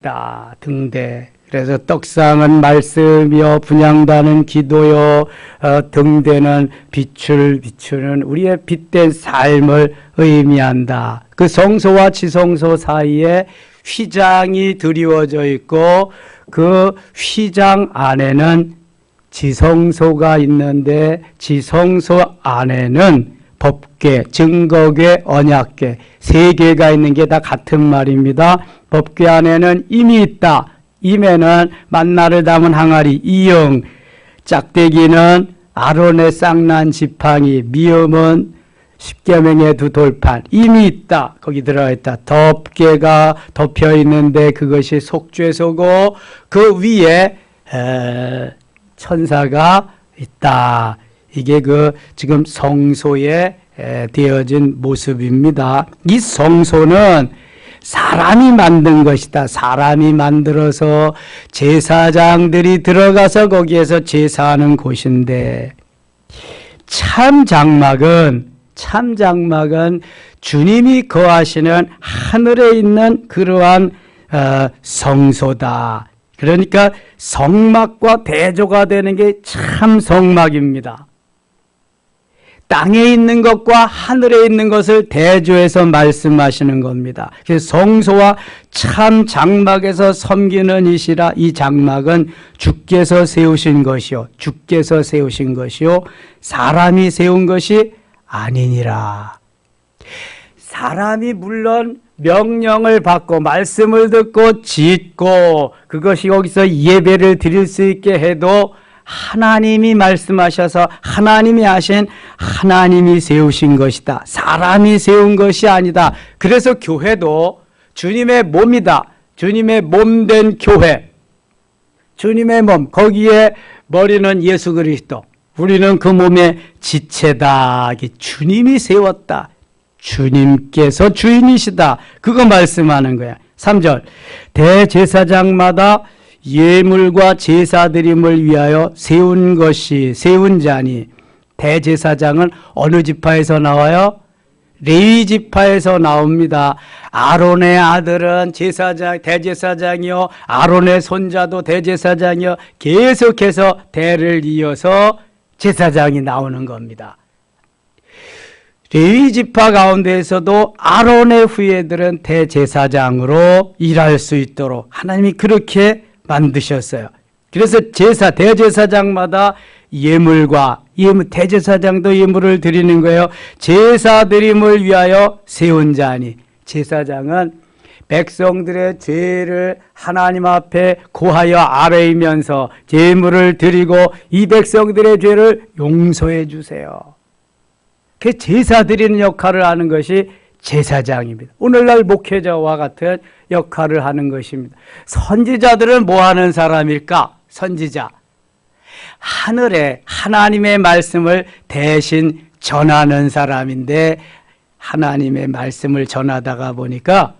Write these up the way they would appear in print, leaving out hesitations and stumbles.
다 등대. 그래서 떡상은 말씀이요 분향단은 기도요 등대는 빛을 비추는 우리의 빛된 삶을 의미한다. 그 성소와 지성소 사이에 휘장이 드리워져 있고 그 휘장 안에는 지성소가 있는데 지성소 안에는 법궤, 증거궤, 언약궤 세 개가 있는 게 다 같은 말입니다. 법궤 안에는 임이 있다. 임에는 만나를 담은 항아리, 이영, 짝대기는 아론의 쌍난 지팡이, 미음은 십계명의 두 돌판, 임이 있다. 거기 들어가 있다. 덮개가 덮여 있는데 그것이 속죄소고 그 위에 천사가 있다. 이게 그 지금 성소에 되어진 모습입니다. 이 성소는 사람이 만든 것이다. 사람이 만들어서 제사장들이 들어가서 거기에서 제사하는 곳인데 참 장막은 주님이 거하시는 하늘에 있는 그러한 성소다. 그러니까 성막과 대조가 되는 게 참 성막입니다. 땅에 있는 것과 하늘에 있는 것을 대조해서 말씀하시는 겁니다. 그래서 성소와 참 장막에서 섬기는 이시라. 이 장막은 주께서 세우신 것이요 사람이 세운 것이 아니니라. 사람이 물론 명령을 받고 말씀을 듣고 짓고 그것이 여기서 예배를 드릴 수 있게 해도 하나님이 말씀하셔서 하나님이 하신 하나님이 세우신 것이다. 사람이 세운 것이 아니다. 그래서 교회도 주님의 몸이다. 주님의 몸된 교회. 주님의 몸. 거기에 머리는 예수 그리스도. 우리는 그 몸의 지체다. 주님이 세웠다. 주님께서 주인이시다. 그거 말씀하는 거야. 3절. 대제사장마다 예물과 제사드림을 위하여 세운 자니. 대제사장은 어느 지파에서 나와요? 레위 지파에서 나옵니다. 아론의 아들은 대제사장이요 아론의 손자도 대제사장이요 계속해서 대를 이어서 제사장이 나오는 겁니다. 레위 지파 가운데에서도 아론의 후예들은 대제사장으로 일할 수 있도록 하나님이 그렇게 만드셨어요. 그래서 대제사장마다 대제사장도 예물을 드리는 거예요. 제사드림을 위하여 세운 자니. 제사장은 백성들의 죄를 하나님 앞에 고하여 아뢰면서 제물을 드리고 이 백성들의 죄를 용서해 주세요. 그 제사 드리는 역할을 하는 것이 제사장입니다. 오늘날 목회자와 같은 역할을 하는 것입니다. 선지자들은 뭐 하는 사람일까? 선지자. 하늘에 하나님의 말씀을 대신 전하는 사람인데 하나님의 말씀을 전하다가 보니까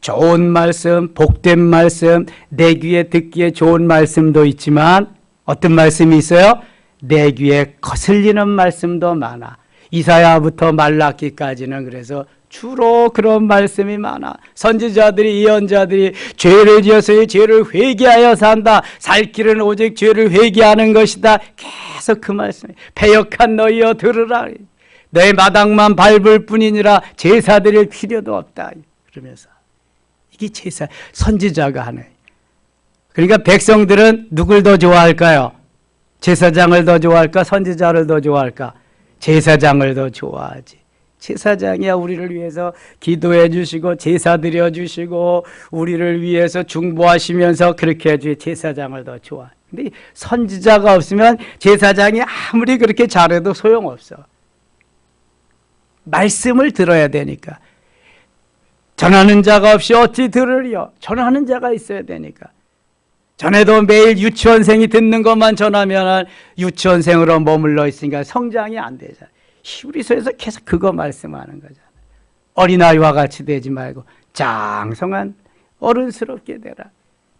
좋은 말씀, 복된 말씀, 내 귀에 듣기에 좋은 말씀도 있지만 어떤 말씀이 있어요? 내 귀에 거슬리는 말씀도 많아. 이사야부터 말라기까지는 그래서 주로 그런 말씀이 많아. 선지자들이 예언자들이 죄를 지어서 죄를 회개하여 산다. 살 길은 오직 죄를 회개하는 것이다. 계속 그 말씀이 패역한 너희여 들으라. 내 마당만 밟을 뿐이니라 제사 드릴 필요도 없다. 그러면서 이게 제사 선지자가 하네. 그러니까 백성들은 누굴 더 좋아할까요? 제사장을 더 좋아할까? 선지자를 더 좋아할까? 제사장을 더 좋아하지. 제사장이야 우리를 위해서 기도해 주시고 제사 드려 주시고 우리를 위해서 중보하시면서 그렇게 해주지. 제사장을 더 좋아. 근데 선지자가 없으면 제사장이 아무리 그렇게 잘해도 소용없어. 말씀을 들어야 되니까. 전하는 자가 없이 어찌 들으리요? 전하는 자가 있어야 되니까. 전에도 매일 유치원생이 듣는 것만 전하면 유치원생으로 머물러 있으니까 성장이 안 되잖아. 히브리서에서 계속 그거 말씀하는 거잖아. 어린아이와 같이 되지 말고 장성한 어른스럽게 되라.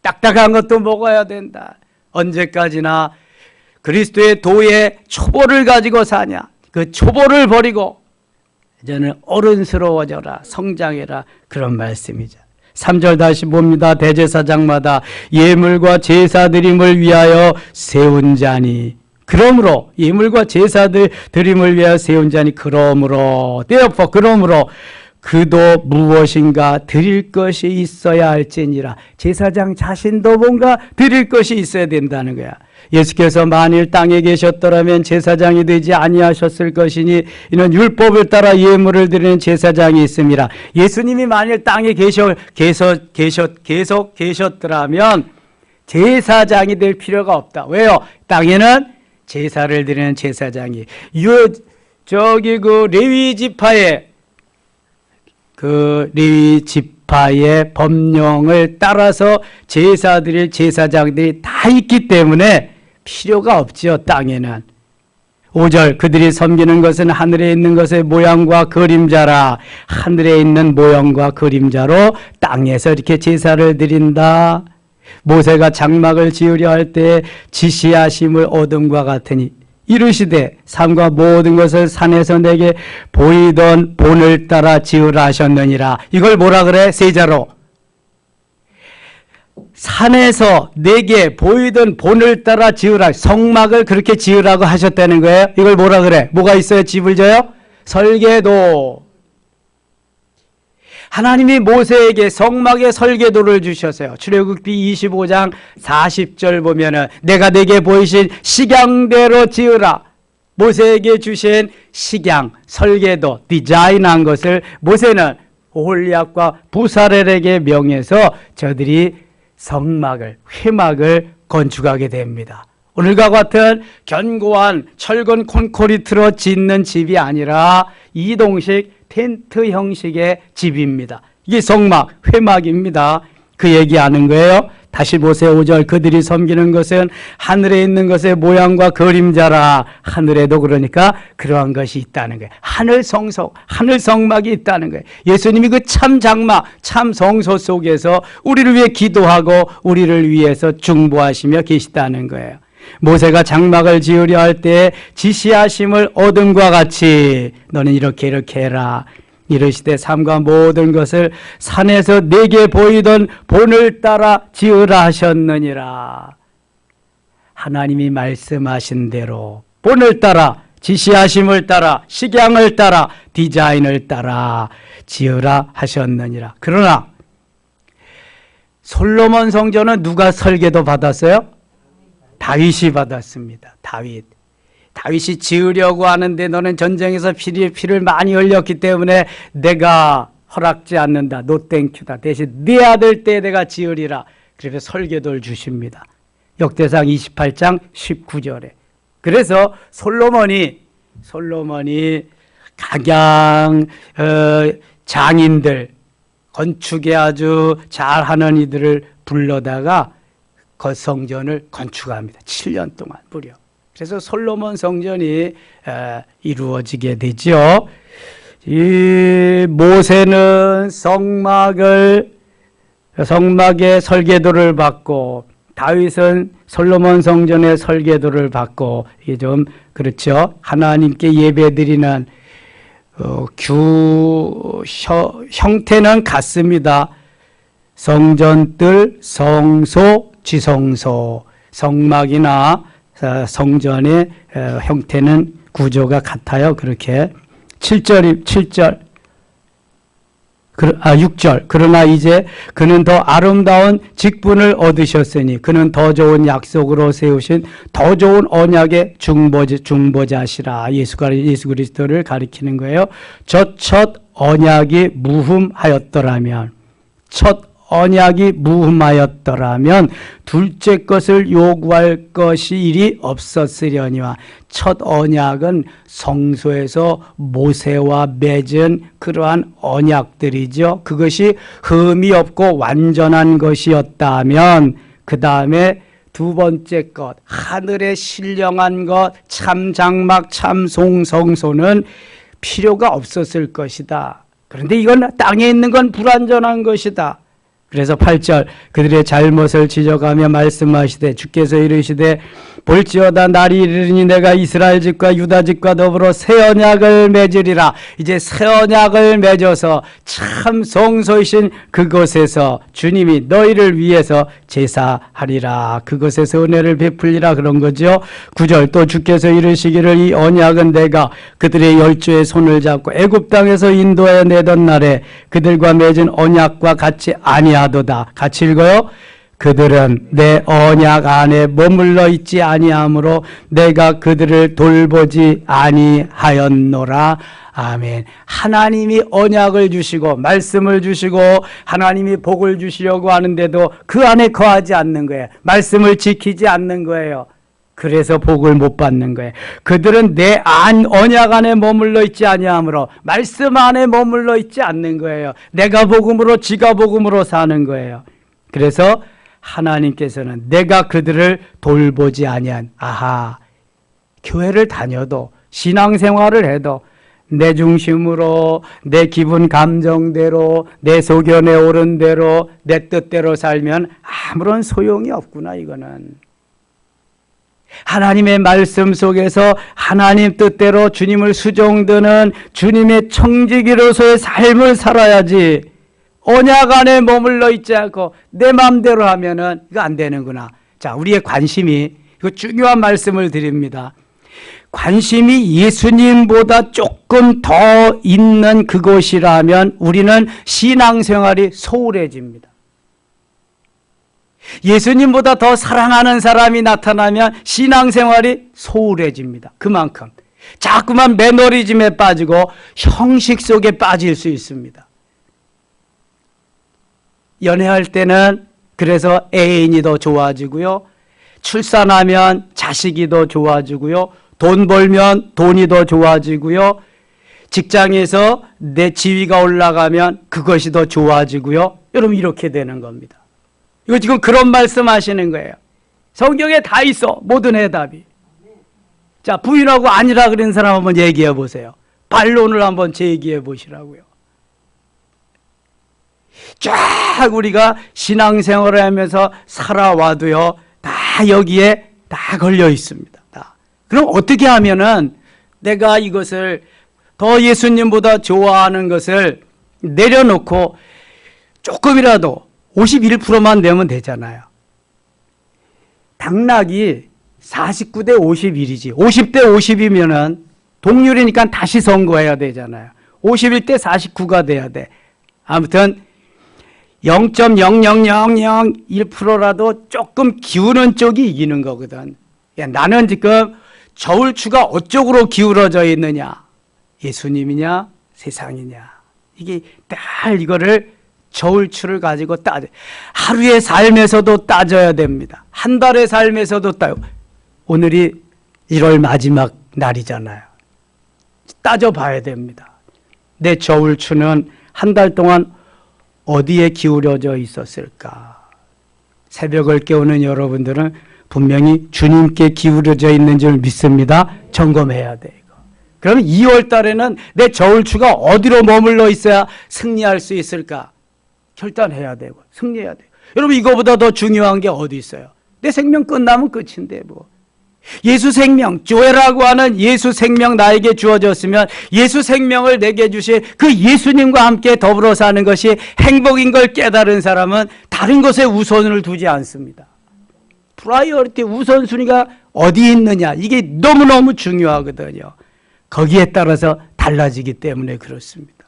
딱딱한 것도 먹어야 된다. 언제까지나 그리스도의 도의 초보를 가지고 사냐. 그 초보를 버리고 이제는 어른스러워져라. 성장해라. 그런 말씀이죠. 3절 다시 봅니다. 대제사장마다 예물과 제사 드림을 위하여 세운 자니. 그러므로 예물과 제사 드림을 위하여 세운 자니 그러므로 therefore 그러므로 그도 무엇인가 드릴 것이 있어야 할지니라. 제사장 자신도 뭔가 드릴 것이 있어야 된다는 거야. 예수께서 만일 땅에 계셨더라면 제사장이 되지 아니하셨을 것이니 이는 율법을 따라 예물을 드리는 제사장이 있음이라. 예수님이 만일 땅에 계속 계셨더라면 제사장이 될 필요가 없다. 왜요? 땅에는 제사를 드리는 제사장이 레위 지파의 법령을 따라서 제사 드릴 제사장들이 다 있기 때문에 필요가 없지요. 땅에는. 5절 그들이 섬기는 것은 하늘에 있는 것의 모양과 그림자라. 하늘에 있는 모양과 그림자로 땅에서 이렇게 제사를 드린다. 모세가 장막을 지으려 할 때 지시하심을 얻음과 같으니 이르시되 산과 모든 것을 산에서 내게 보이던 본을 따라 지으라 하셨느니라. 이걸 뭐라 그래? 세자로. 산에서 내게 보이던 본을 따라 지으라. 성막을 그렇게 지으라고 하셨다는 거예요. 이걸 뭐라 그래? 뭐가 있어야 집을 져요? 설계도. 하나님이 모세에게 성막의 설계도를 주셨어요. 출애굽기 25장 40절 보면은 내가 내게 보이신 식양대로 지으라. 모세에게 주신 식양, 설계도, 디자인한 것을 모세는 오홀리압과 부사렐에게 명해서 저들이 성막을, 회막을 건축하게 됩니다. 오늘과 같은 견고한 철근 콘크리트로 짓는 집이 아니라 이동식 텐트 형식의 집입니다. 이게 성막, 회막입니다. 그 얘기하는 거예요. 다시 보세요. 5절 그들이 섬기는 것은 하늘에 있는 것의 모양과 그림자라. 하늘에도 그러니까 그러한 것이 있다는 거예요. 하늘 성소, 하늘 성막이 있다는 거예요. 예수님이 그 참 장막, 참 성소 속에서 우리를 위해 기도하고 우리를 위해서 중보하시며 계시다는 거예요. 모세가 장막을 지으려 할 때 지시하심을 얻음과 같이 너는 이렇게 해라. 이르시되 삼가 모든 것을 산에서 내게 보이던 본을 따라 지으라 하셨느니라. 하나님이 말씀하신 대로 본을 따라, 지시하심을 따라, 식양을 따라, 디자인을 따라 지으라 하셨느니라. 그러나 솔로몬 성전은 누가 설계도 받았어요? 다윗이 받았습니다. 다윗이 지으려고 하는데 너는 전쟁에서 피를 많이 흘렸기 때문에 내가 허락지 않는다. 노 땡큐다. 대신 네 아들 때 내가 지으리라. 그래서 설계도를 주십니다. 역대상 28장 19절에. 그래서 솔로몬이 각양 장인들, 건축에 아주 잘하는 이들을 불러다가 그 성전을 건축합니다. 7년 동안 무려. 그래서 솔로몬 성전이 이루어지게 되죠. 이 모세는 성막의 설계도를 받고 다윗은 솔로몬 성전의 설계도를 받고 이게 좀 그렇죠. 하나님께 예배드리는 형태는 같습니다. 성전뜰, 성소, 지성소, 성막이나 성전의 형태는 구조가 같아요. 그렇게 6절 그러나 이제 그는 더 아름다운 직분을 얻으셨으니 그는 더 좋은 약속으로 세우신 더 좋은 언약의 중보자시라. 예수 그리스도를 가리키는 거예요. 저 첫 언약이 무흠하였더라면 둘째 것을 요구할 것이 일이 없었으려니와 첫 언약은 성소에서 모세와 맺은 그러한 언약들이죠. 그것이 흠이 없고 완전한 것이었다면 그 다음에 두 번째 것, 하늘에 신령한 것, 참 장막, 참 성소는 필요가 없었을 것이다. 그런데 이건 땅에 있는 건 불완전한 것이다. 그래서 8절 그들의 잘못을 지적하며 말씀하시되 주께서 이르시되 볼지어다 날이 이르니 내가 이스라엘 집과 유다 집과 더불어 새 언약을 맺으리라. 이제 새 언약을 맺어서 참 성소이신 그곳에서 주님이 너희를 위해서 제사하리라. 그곳에서 은혜를 베풀리라 그런 거죠. 9절 또 주께서 이르시기를 이 언약은 내가 그들의 열조의 손을 잡고 애굽 땅에서 인도하여 내던 날에 그들과 맺은 언약과 같이 아니하도다. 같이 읽어요. 그들은 내 언약 안에 머물러 있지 아니하므로 내가 그들을 돌보지 아니하였노라. 아멘. 하나님이 언약을 주시고 말씀을 주시고 하나님이 복을 주시려고 하는데도 그 안에 거하지 않는 거예요. 말씀을 지키지 않는 거예요. 그래서 복을 못 받는 거예요. 그들은 내 언약 안에 머물러 있지 아니하므로 말씀 안에 머물러 있지 않는 거예요. 내가 복음으로 지가 복음으로 사는 거예요. 그래서 하나님께서는 내가 그들을 돌보지 아니한, 교회를 다녀도 신앙생활을 해도 내 중심으로 내 기분 감정대로 내 소견에 오른 대로 내 뜻대로 살면 아무런 소용이 없구나. 이거는 하나님의 말씀 속에서 하나님 뜻대로 주님을 수종드는 주님의 청지기로서의 삶을 살아야지, 언약 안에 머물러 있지 않고 내 마음대로 하면은 이거 안 되는구나. 자, 우리의 관심이, 이거 중요한 말씀을 드립니다. 관심이 예수님보다 조금 더 있는 그곳이라면 우리는 신앙생활이 소홀해집니다. 예수님보다 더 사랑하는 사람이 나타나면 신앙생활이 소홀해집니다. 그만큼 자꾸만 매너리즘에 빠지고 형식 속에 빠질 수 있습니다. 연애할 때는 그래서 애인이 더 좋아지고요. 출산하면 자식이 더 좋아지고요. 돈 벌면 돈이 더 좋아지고요. 직장에서 내 지위가 올라가면 그것이 더 좋아지고요. 여러분 이렇게 되는 겁니다. 이거 지금 그런 말씀 하시는 거예요. 성경에 다 있어. 모든 해답이. 자, 부인하고 아니라 그런 사람 한번 얘기해 보세요. 반론을 한번 제기해 보시라고요. 쫙 우리가 신앙생활을 하면서 살아와도요, 다 여기에 다 걸려 있습니다. 다. 그럼 어떻게 하면은 내가 이것을 더 예수님보다 좋아하는 것을 내려놓고 조금이라도 51%만 내면 되잖아요. 당락이 49대 51이지. 50대 50이면은 동률이니까 다시 선거해야 되잖아요. 51대 49가 돼야 돼. 아무튼 0.00001%라도 조금 기우는 쪽이 이기는 거거든. 야, 나는 지금 저울추가 어쪽으로 기울어져 있느냐? 예수님이냐? 세상이냐? 이게 딱 이거를 저울추를 가지고 따져. 하루의 삶에서도 따져야 됩니다. 한 달의 삶에서도 오늘이 1월 마지막 날이잖아요. 따져봐야 됩니다. 내 저울추는 한 달 동안 어디에 기울여져 있었을까? 새벽을 깨우는 여러분들은 분명히 주님께 기울여져 있는 줄 믿습니다. 점검해야 돼. 이거. 그러면 2월 달에는 내 저울추가 어디로 머물러 있어야 승리할 수 있을까? 결단해야 되고 승리해야 돼요. 여러분 이거보다 더 중요한 게 어디 있어요? 내 생명 끝나면 끝인데 뭐. 예수 생명, 조회라고 하는 예수 생명 나에게 주어졌으면 예수 생명을 내게 주신 그 예수님과 함께 더불어 사는 것이 행복인 걸 깨달은 사람은 다른 것에 우선을 두지 않습니다. 프라이어리티 우선순위가 어디 있느냐, 이게 너무너무 중요하거든요. 거기에 따라서 달라지기 때문에 그렇습니다.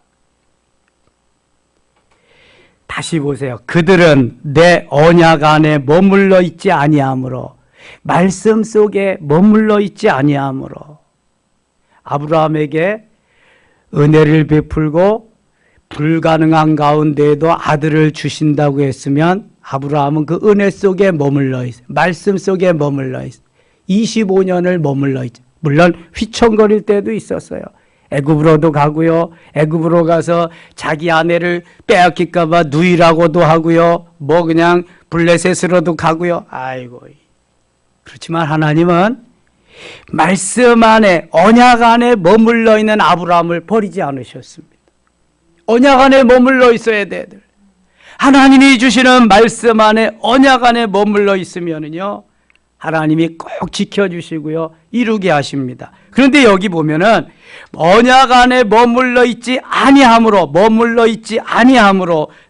다시 보세요. 그들은 내 언약 안에 머물러 있지 아니하므로, 말씀 속에 머물러 있지 아니하므로, 아브라함에게 은혜를 베풀고 불가능한 가운데에도 아들을 주신다고 했으면 아브라함은 그 은혜 속에 머물러 있어요. 말씀 속에 머물러 있어요. 25년을 머물러 있죠. 물론 휘청거릴 때도 있었어요. 애굽으로도 가고요. 애굽으로 가서 자기 아내를 빼앗길까 봐 누이라고도 하고요. 뭐 그냥 블레셋으로도 가고요. 아이고. 그렇지만 하나님은 말씀 안에, 언약 안에 머물러 있는 아브라함을 버리지 않으셨습니다. 언약 안에 머물러 있어야 돼. 하나님이 주시는 말씀 안에, 언약 안에 머물러 있으면은요, 하나님이 꼭 지켜주시고요, 이루게 하십니다. 그런데 여기 보면은 언약 안에 머물러 있지 아니함으로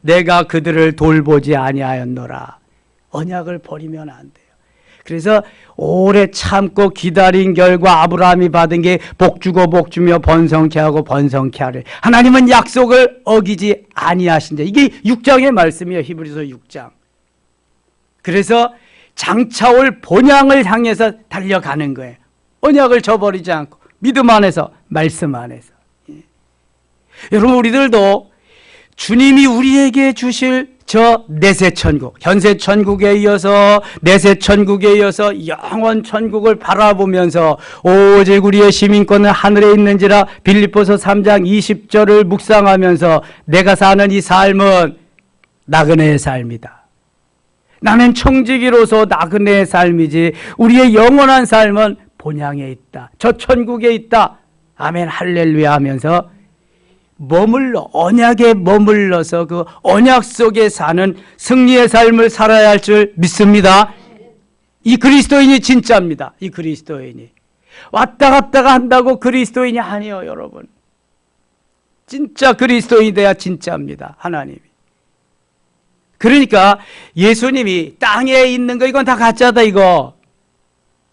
내가 그들을 돌보지 아니하였노라. 언약을 버리면 안 돼요. 그래서 오래 참고 기다린 결과 아브라함이 받은 게 복주고 복주며 번성케 하고 번성케 하래. 하나님은 약속을 어기지 아니하신다. 이게 6장의 말씀이에요. 히브리서 6장. 그래서 장차올 본향을 향해서 달려가는 거예요. 언약을 저버리지 않고 믿음 안에서, 말씀 안에서. 여러분, 우리들도 주님이 우리에게 주실 저 내세천국, 현세천국에 이어서 내세천국에 이어서 영원천국을 바라보면서 오직 우리의 시민권은 하늘에 있는지라 빌립보서 3장 20절을 묵상하면서 내가 사는 이 삶은 나그네의 삶이다. 나는 청지기로서 나그네의 삶이지 우리의 영원한 삶은 본향에 있다. 저 천국에 있다. 아멘 할렐루야 하면서 언약에 머물러서 그 언약 속에 사는 승리의 삶을 살아야 할 줄 믿습니다. 이 그리스도인이 진짜입니다. 이 그리스도인이 왔다 갔다가 한다고 그리스도인이 아니에요, 여러분. 진짜 그리스도인이 돼야 진짜입니다, 하나님이. 그러니까 예수님이 땅에 있는 거 이건 다 가짜다, 이거.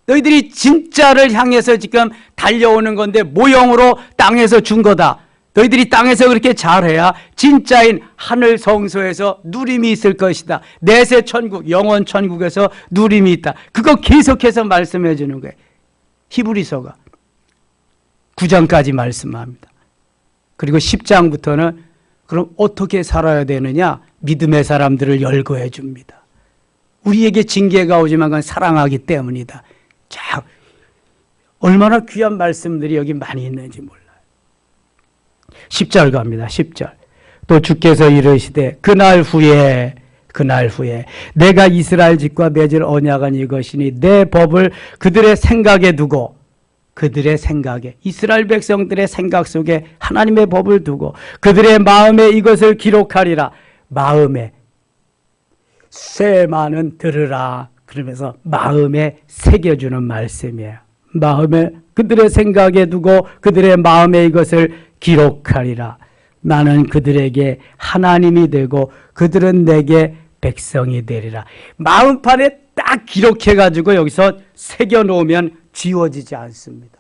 너희들이 진짜를 향해서 지금 달려오는 건데 모형으로 땅에서 준 거다. 너희들이 땅에서 그렇게 잘해야 진짜인 하늘 성소에서 누림이 있을 것이다. 내세 천국, 영원 천국에서 누림이 있다. 그거 계속해서 말씀해 주는 거예요. 히브리서가 9장까지 말씀합니다. 그리고 10장부터는 그럼 어떻게 살아야 되느냐? 믿음의 사람들을 열거해 줍니다. 우리에게 징계가 오지만 그건 사랑하기 때문이다. 자, 얼마나 귀한 말씀들이 여기 많이 있는지 몰라요. 10절 갑니다. 10절. 또 주께서 이르시되 그날 후에 내가 이스라엘 집과 맺을 언약은 이것이니 내 법을 그들의 생각에 두고, 그들의 생각에, 이스라엘 백성들의 생각 속에 하나님의 법을 두고 그들의 마음에 이것을 기록하리라. 마음에, 쇠마는 들으라. 그러면서 마음에 새겨주는 말씀이에요. 마음에, 그들의 생각에 두고 그들의 마음에 이것을 기록하리라. 나는 그들에게 하나님이 되고 그들은 내게 백성이 되리라. 마음판에 딱 기록해가지고 여기서 새겨놓으면 지워지지 않습니다.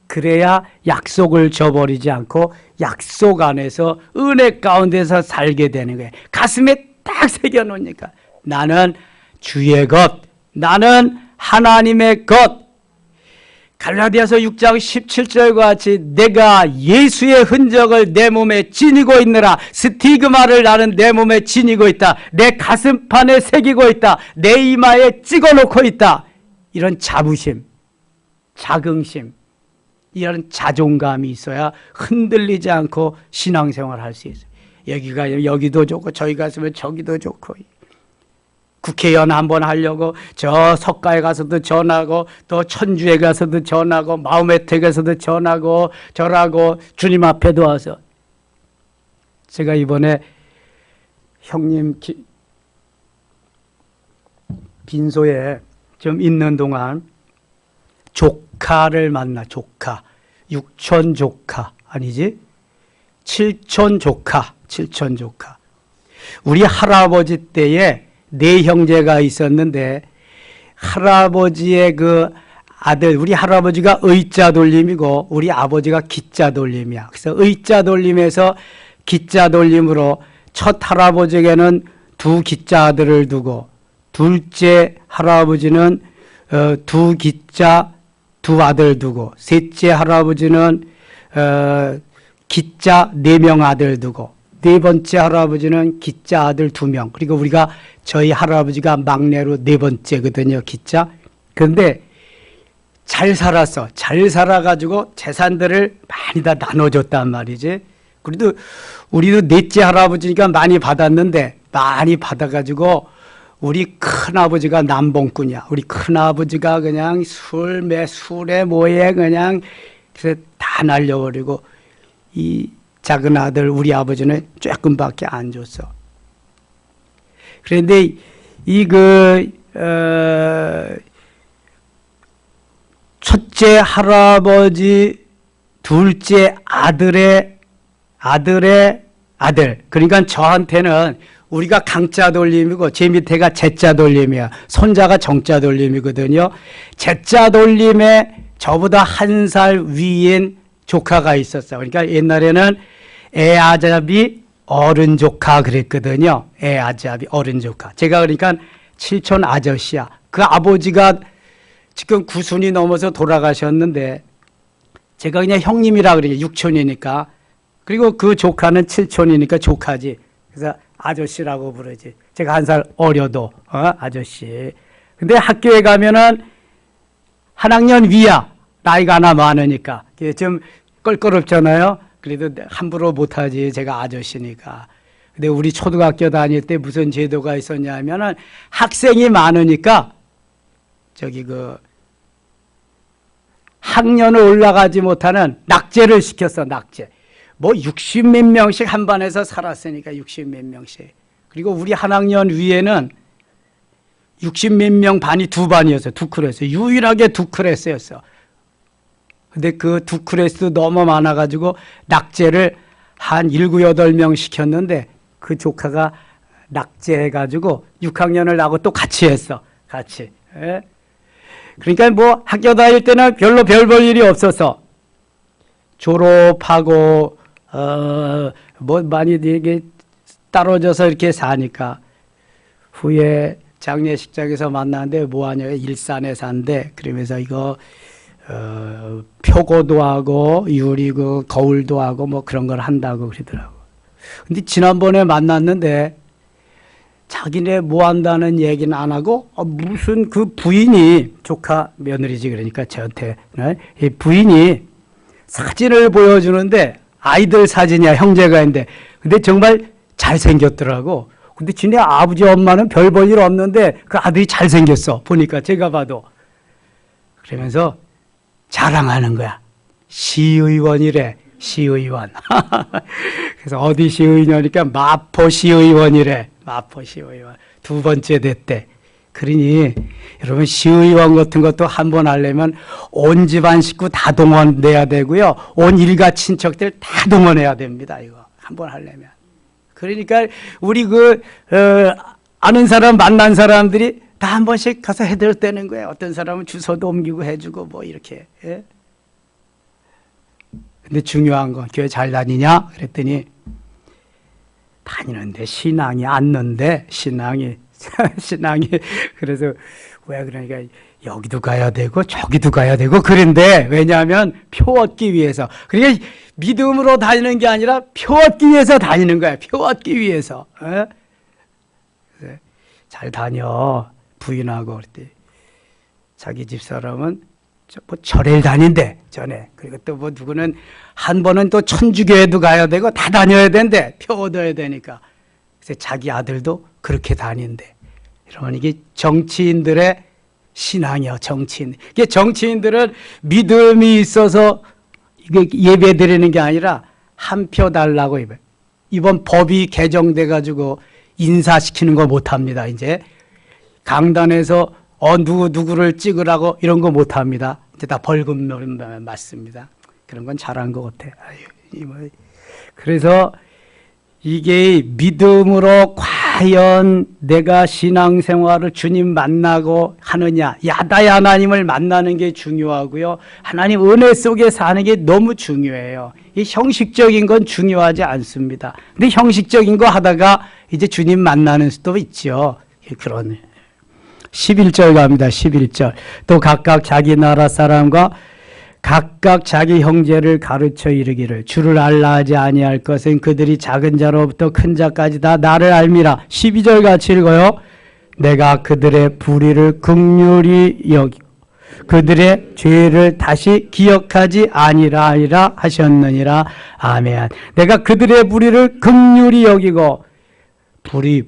그래야 약속을 저버리지 않고 약속 안에서 은혜 가운데서 살게 되는 거예요. 가슴에 딱 새겨놓으니까 나는 주의 것, 나는 하나님의 것. 갈라디아서 6장 17절과 같이 내가 예수의 흔적을 내 몸에 지니고 있느라. 스티그마를 나는 내 몸에 지니고 있다. 내 가슴판에 새기고 있다. 내 이마에 찍어놓고 있다. 이런 자부심, 자긍심, 이런 자존감이 있어야 흔들리지 않고 신앙생활을 할 수 있어요. 여기도 좋고 저기 갔으면 저기도 좋고, 국회의원 한번 하려고 저 석가에 가서도 전하고 또 천주에 가서도 전하고 마음의 택에서도 전하고 절하고 주님 앞에도 와서. 제가 이번에 형님 빈소에 좀 있는 동안 조카를 만나. 조카, 육촌 조카 아니지, 칠촌 조카. 우리 할아버지 때에 네 형제가 있었는데 할아버지의 그 아들, 우리 할아버지가 의자 돌림이고 우리 아버지가 기자 돌림이야. 그래서 의자 돌림에서 기자 돌림으로 첫 할아버지에게는 두 기자 아들을 두고 둘째 할아버지는 두 기자 두 아들 두고 셋째 할아버지는 기자 4명 아들 두고 네 번째 할아버지는 기자 아들 2명. 그리고 우리가 저희 할아버지가 막내로 4번째거든요, 기자. 그런데 잘 살았어. 잘 살아가지고 재산들을 많이 다 나눠줬단 말이지. 그래도 우리도 넷째 할아버지니까 많이 받았는데, 많이 받아가지고 우리 큰아버지가 남봉꾼이야. 우리 큰아버지가 그냥 술에 뭐에 그냥 그래서 다 날려버리고 이 작은 아들 우리 아버지는 조금밖에 안 줬어. 그런데 첫째 할아버지, 둘째 아들의 아들. 그러니까 저한테는 우리가 강자 돌림이고 제 밑에가 제자 돌림이야. 손자가 정자 돌림이거든요. 제자 돌림에 저보다 1살 위인 조카가 있었어. 그러니까 옛날에는 애아잡이 어른 조카 그랬거든요. 애아잡이 어른 조카. 제가 그러니까 칠촌 아저씨야. 그 아버지가 지금 9순이 넘어서 돌아가셨는데 제가 그냥 형님이라 그래요. 육촌이니까. 그리고 그 조카는 칠촌이니까 조카지. 그래서 아저씨라고 부르지. 제가 1살 어려도 아저씨. 근데 학교에 가면은 한 학년 위야. 나이가 하나 많으니까. 좀 껄끄럽잖아요. 그래도 함부로 못하지. 제가 아저씨니까. 근데 우리 초등학교 다닐 때 무슨 제도가 있었냐면은 학생이 많으니까 저기 학년을 올라가지 못하는 낙제를 시켰어. 낙제. 뭐 60몇 명씩 한 반에서 살았으니까 60몇 명씩. 그리고 우리 한 학년 위에는 60몇 명 반이 두 반이었어요. 두 클래스. 유일하게 두 클래스였어. 근데 그 두 클래스도 너무 많아가지고 낙제를 한 7, 8명 시켰는데 그 조카가 낙제해가지고 6학년을 나하고 또 같이 했어. 같이. 예? 그러니까 뭐 학교 다닐 때는 별로 별 볼 일이 없어서 졸업하고 뭐 많이 되게 떨어져서 이렇게 사니까 후에 장례식장에서 만났는데 뭐하냐 일산에 산대. 그러면서 이거 표고도 하고 유리고 거울도 하고 뭐 그런 걸 한다고 그러더라고. 근데 지난번에 만났는데 자기네 뭐 한다는 얘기는 안 하고 무슨 그 부인이 조카 며느리지 그러니까 저한테 이 부인이 사진을 보여주는데 아이들 사진이야. 형제가 있는데 근데 정말 잘생겼더라고. 근데 지네 아버지 엄마는 별 볼 일 없는데 그 아들이 잘생겼어. 보니까 제가 봐도. 그러면서 자랑하는 거야. 시의원이래. 시의원. 그래서 어디 시의원이니까 마포시의원이래. 마포시의원. 2번째 됐대. 그러니 여러분 시의원 같은 것도 한 번 하려면 온 집안 식구 다 동원돼야 되고요. 온 일가 친척들 다 동원해야 됩니다. 이거 한 번 하려면. 그러니까 우리 아는 사람 만난 사람들이 다 한 번씩 가서 해드렸다는 거예요. 어떤 사람은 주소도 옮기고 해주고 뭐 이렇게. 예? 근데 중요한 거 교회 잘 다니냐? 그랬더니 다니는데 신앙이 앉는데 신앙이 그래서 왜 그러니까 여기도 가야 되고 저기도 가야 되고 그런데 왜냐하면 표 얻기 위해서. 그러니까 믿음으로 다니는 게 아니라 표 얻기 위해서 다니는 거야. 표 얻기 위해서. 예? 잘 다녀. 부인하고 그랬더니 자기 집사람은 뭐 절에 다닌대. 전에. 그리고 또 뭐 누구는 한 번은 또 천주교에도 가야 되고 다 다녀야 된대. 표 얻어야 되니까. 그래서 자기 아들도 그렇게 다닌대. 이러면 이게 정치인들의 신앙이요. 정치인. 이게 정치인들은 믿음이 있어서 이게 예배 드리는 게 아니라 한 표 달라고 이번 법이 개정돼 가지고 인사시키는 거 못 합니다. 이제 강단에서 누구를 찍으라고 이런 거 못 합니다. 이제 다 벌금 맞습니다. 그런 건 잘한 것 같아. 그래서 이게 믿음으로 과연 내가 신앙생활을 주님 만나고 하느냐. 야다야 하나님을 만나는 게 중요하고요. 하나님 은혜 속에 사는 게 너무 중요해요. 이 형식적인 건 중요하지 않습니다. 근데 형식적인 거 하다가 이제 주님 만나는 수도 있죠. 그런 11절 갑니다. 11절. 또 각각 자기 나라 사람과 각각 자기 형제를 가르쳐 이르기를 주를 알라 하지 아니할 것은 그들이 작은 자로부터 큰 자까지 다 나를 알미라. 12절 같이 읽어요. 내가 그들의 불의를 긍휼히 여기고 그들의 죄를 다시 기억하지 아니라 하셨느니라. 아멘. 내가 그들의 불의를 긍휼히 여기고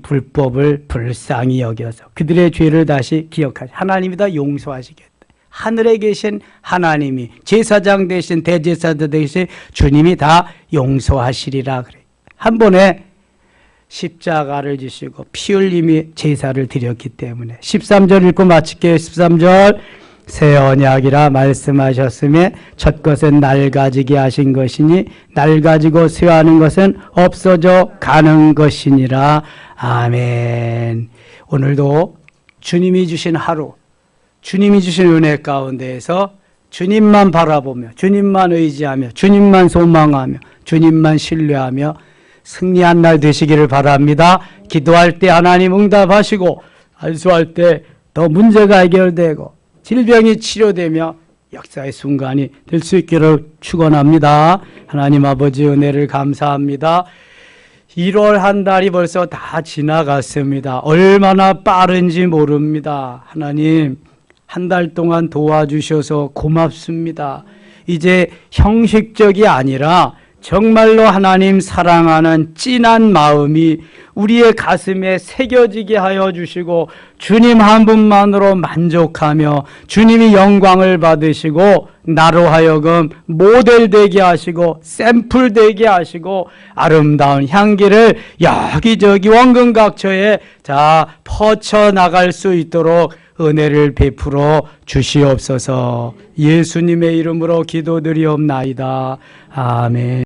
불법을 불쌍히 여겨서 그들의 죄를 다시 기억하시. 하나님이 다 용서하시겠다. 하늘에 계신 하나님이 제사장 대신 대제사장 대신 주님이 다 용서하시리라 그래. 한 번에 십자가를 지시고 피 흘림이 제사를 드렸기 때문에 13절 읽고 마칠게요. 13절 새 언약이라 말씀하셨음에 첫 것은 날 가지게 하신 것이니 날 가지고 쇠하는 것은 없어져 가는 것이니라. 아멘. 오늘도 주님이 주신 하루, 주님이 주신 은혜 가운데에서 주님만 바라보며 주님만 의지하며 주님만 소망하며 주님만 신뢰하며 승리한 날 되시기를 바랍니다. 기도할 때 하나님 응답하시고 안수할 때 더 문제가 해결되고 질병이 치료되며 역사의 순간이 될 수 있기를 축원합니다. 하나님 아버지 은혜를 감사합니다. 1월 한 달이 벌써 다 지나갔습니다. 얼마나 빠른지 모릅니다. 하나님 한 달 동안 도와주셔서 고맙습니다. 이제 형식적이 아니라 정말로 하나님 사랑하는 진한 마음이 우리의 가슴에 새겨지게 하여 주시고 주님 한 분만으로 만족하며 주님이 영광을 받으시고 나로 하여금 모델 되게 하시고 샘플 되게 하시고 아름다운 향기를 여기저기 원근각처에 퍼쳐나갈 수 있도록 은혜를 베풀어 주시옵소서. 예수님의 이름으로 기도드리옵나이다. 아멘.